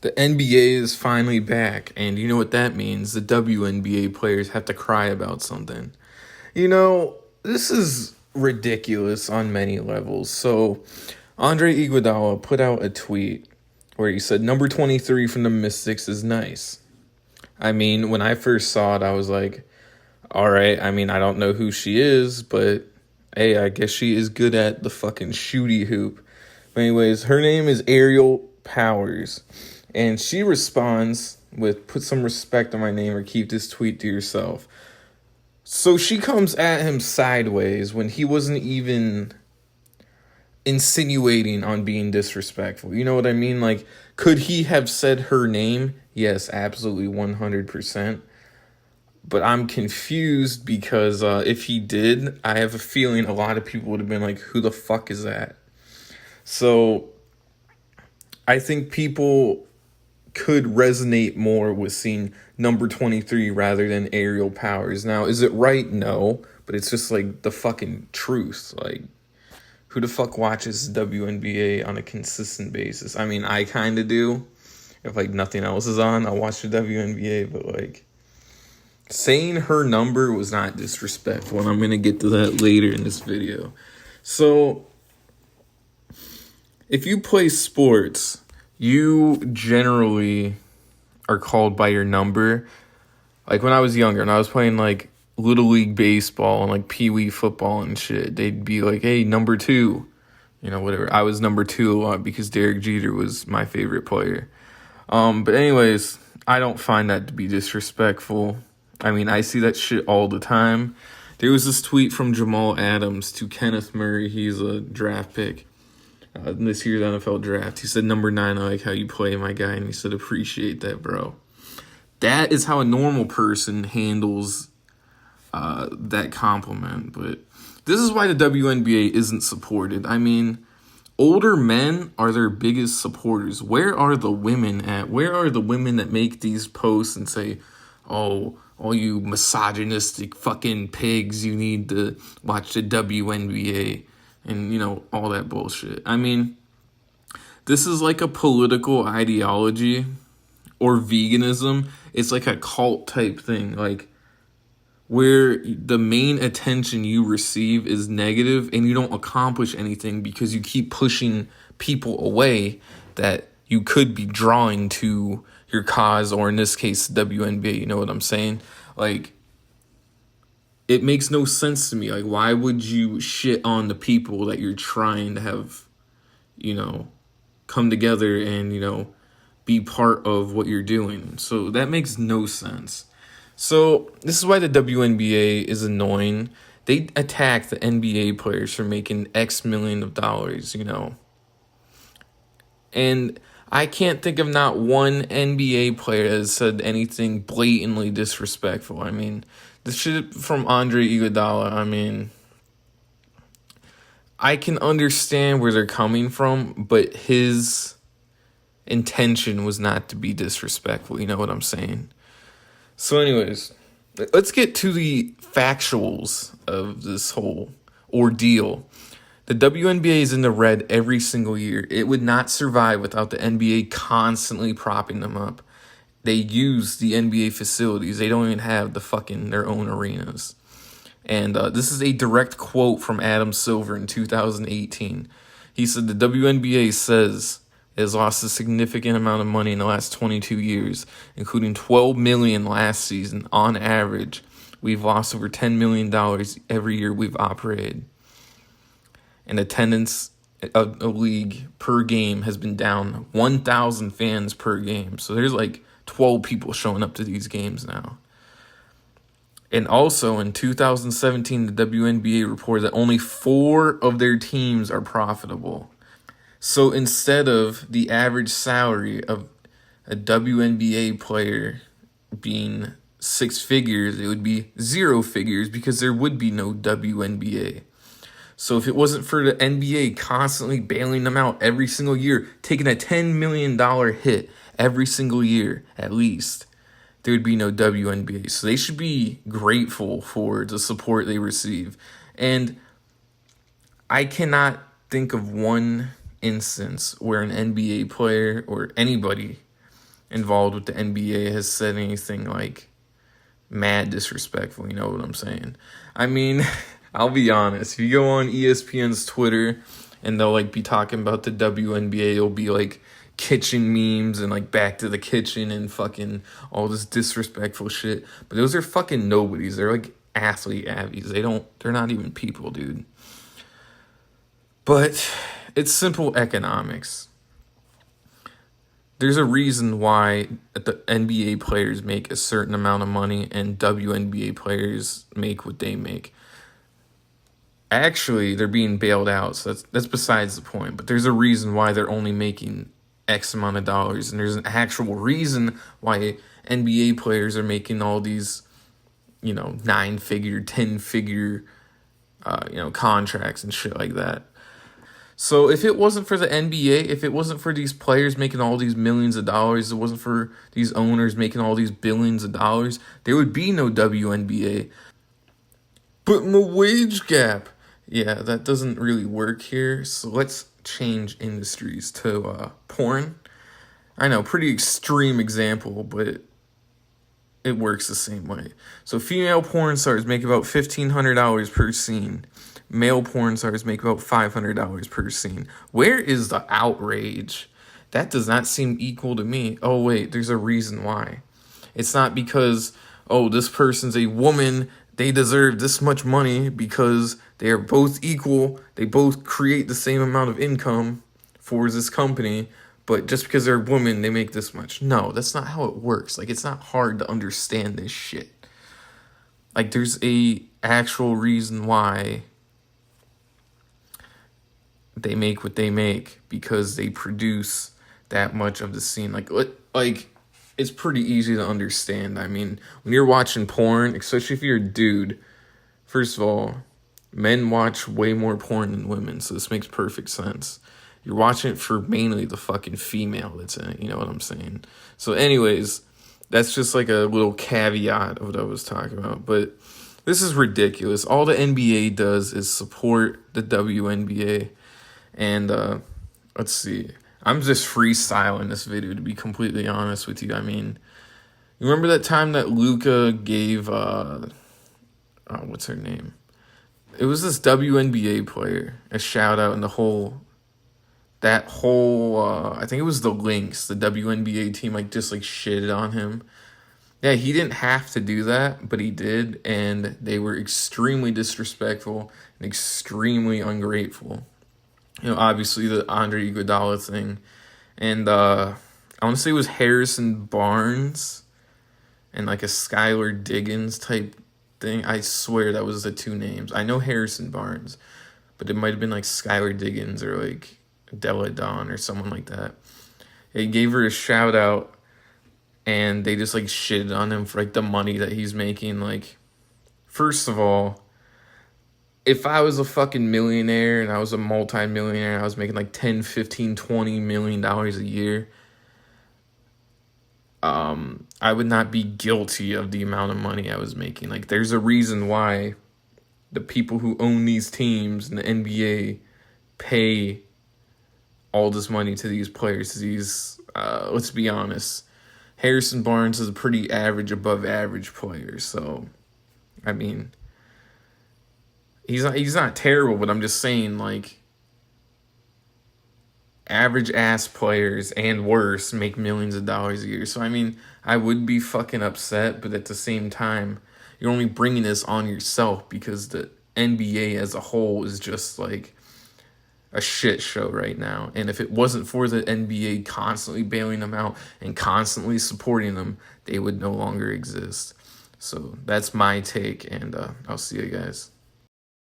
The NBA is finally back, and you know what that means? The WNBA players have to cry about something. This is ridiculous on many levels. So, Andre Iguodala put out a tweet where he said, number 23 from the Mystics is nice. I mean, when I first saw it, I was like, all right, I mean, I don't know who she is, but hey, I guess she is good at the fucking shooty hoop. But anyways, her name is Ariel Powers. And she responds with, put some respect on my name or keep this tweet to yourself. So she comes at him sideways when he wasn't even insinuating on being disrespectful. You know what I mean? Like, could he have said her name? Yes, absolutely 100%. But I'm confused because if he did, I have a feeling a lot of people would have been like, who the fuck is that? So I think people could resonate more with seeing number 23 rather than Ariel Powers. Now, is it right? No, but it's just like the fucking truth. Like, who the fuck watches WNBA on a consistent basis? I mean, I kind of do. If like nothing else is on, I'll watch the WNBA, but like saying her number was not disrespectful, and I'm going to get to that later in this video. So, if you play sports, you generally are called by your number. Like when I was younger and I was playing like Little League baseball and like Pee Wee football and shit, they'd be like, hey, number 2, whatever. I was number 2 a lot because Derek Jeter was my favorite player. But anyways, I don't find that to be disrespectful. I mean, I see that shit all the time. There was this tweet from Jamal Adams to Kenneth Murray. He's a draft pick. This year's NFL draft. He said, number 9, I like how you play, my guy. And he said, appreciate that, bro. That is how a normal person handles that compliment. But this is why the WNBA isn't supported. I mean, older men are their biggest supporters. Where are the women at? Where are the women that make these posts and say, oh, all you misogynistic fucking pigs, you need to watch the WNBA? And, all that bullshit. I mean, this is like a political ideology or veganism. It's like a cult type thing. Like, where the main attention you receive is negative and you don't accomplish anything because you keep pushing people away that you could be drawing to your cause, or in this case, WNBA. You know what I'm saying? Like, it makes no sense to me. Like, why would you shit on the people that you're trying to have, come together and, be part of what you're doing? So that makes no sense. So this is why the WNBA is annoying. They attack the NBA players for making X million of dollars, And I can't think of not one NBA player that has said anything blatantly disrespectful. I mean, the shit from Andre Iguodala, I mean, I can understand where they're coming from, but his intention was not to be disrespectful. You know what I'm saying? So anyways, let's get to the factuals of this whole ordeal. The WNBA is in the red every single year. It would not survive without the NBA constantly propping them up. They use the NBA facilities. They don't even have their own arenas. And this is a direct quote from Adam Silver in 2018. He said, the WNBA says it has lost a significant amount of money in the last 22 years, including $12 million last season. On average, we've lost over $10 million every year we've operated. And attendance of a league per game has been down 1,000 fans per game. So there's like 12 people showing up to these games now. And also in 2017, the WNBA reported that only 4 of their teams are profitable. So instead of the average salary of a WNBA player being 6 figures, it would be 0 figures because there would be no WNBA. So if it wasn't for the NBA constantly bailing them out every single year, taking a $10 million hit every single year at least, there would be no WNBA. So they should be grateful for the support they receive. And I cannot think of one instance where an NBA player or anybody involved with the NBA has said anything like mad disrespectful. You know what I'm saying? I mean, I'll be honest. If you go on ESPN's Twitter and they'll like be talking about the WNBA, it'll be like kitchen memes and like back to the kitchen and fucking all this disrespectful shit. But those are fucking nobodies. They're like athlete abbeys. They're not even people, dude. But it's simple economics. There's a reason why the NBA players make a certain amount of money and WNBA players make what they make. Actually, they're being bailed out, so that's besides the point. But there's a reason why they're only making X amount of dollars, and there's an actual reason why NBA players are making all these, 9-figure, 10-figure, contracts and shit like that. So if it wasn't for the NBA, if it wasn't for these players making all these millions of dollars, it wasn't for these owners making all these billions of dollars, there would be no WNBA. But my wage gap, yeah, that doesn't really work here. So let's change industries to porn. I know, pretty extreme example, but it works the same way. So female porn stars make about $1,500 per scene. Male porn stars make about $500 per scene. Where is the outrage? That does not seem equal to me. Oh, wait, there's a reason why. It's not because, this person's a woman, they deserve this much money because they are both equal. They both create the same amount of income for this company. But just because they're a woman, they make this much. No, that's not how it works. Like, it's not hard to understand this shit. Like, there's a actual reason why they make what they make, because they produce that much of the scene. Like it's pretty easy to understand. I mean, when you're watching porn, especially if you're a dude, first of all, men watch way more porn than women, so this makes perfect sense. You're watching it for mainly the fucking female that's in it, you know what I'm saying? So anyways, that's just like a little caveat of what I was talking about. But this is ridiculous. All the NBA does is support the WNBA. And let's see. I'm just freestyling this video, to be completely honest with you. I mean, you remember that time that Luca gave, what's her name? It was this WNBA player a shout out, and I think it was the Lynx, the WNBA team, just shitted on him. Yeah, he didn't have to do that, but he did, and they were extremely disrespectful and extremely ungrateful. Obviously the Andre Iguodala thing. And I want to say it was Harrison Barnes and a Skylar Diggins type thing. I swear that was the two names. I know Harrison Barnes, but it might have been Skylar Diggins or Della Dawn or someone like that. He gave her a shout out, and they just shitted on him for the money that he's making. First of all, if I was a fucking millionaire and I was a multi-millionaire and I was making $10, $15, $20 million a year, I would not be guilty of the amount of money I was making. There's a reason why the people who own these teams in the NBA pay all this money to these players. Let's be honest, Harrison Barnes is a pretty average, above average player. So, I mean, he's not terrible, but I'm just saying, average ass players and worse make millions of dollars a year. So, I mean, I would be fucking upset, but at the same time, you're only bringing this on yourself because the NBA as a whole is just a shit show right now. And if it wasn't for the NBA constantly bailing them out and constantly supporting them, they would no longer exist. So that's my take, and I'll see you guys.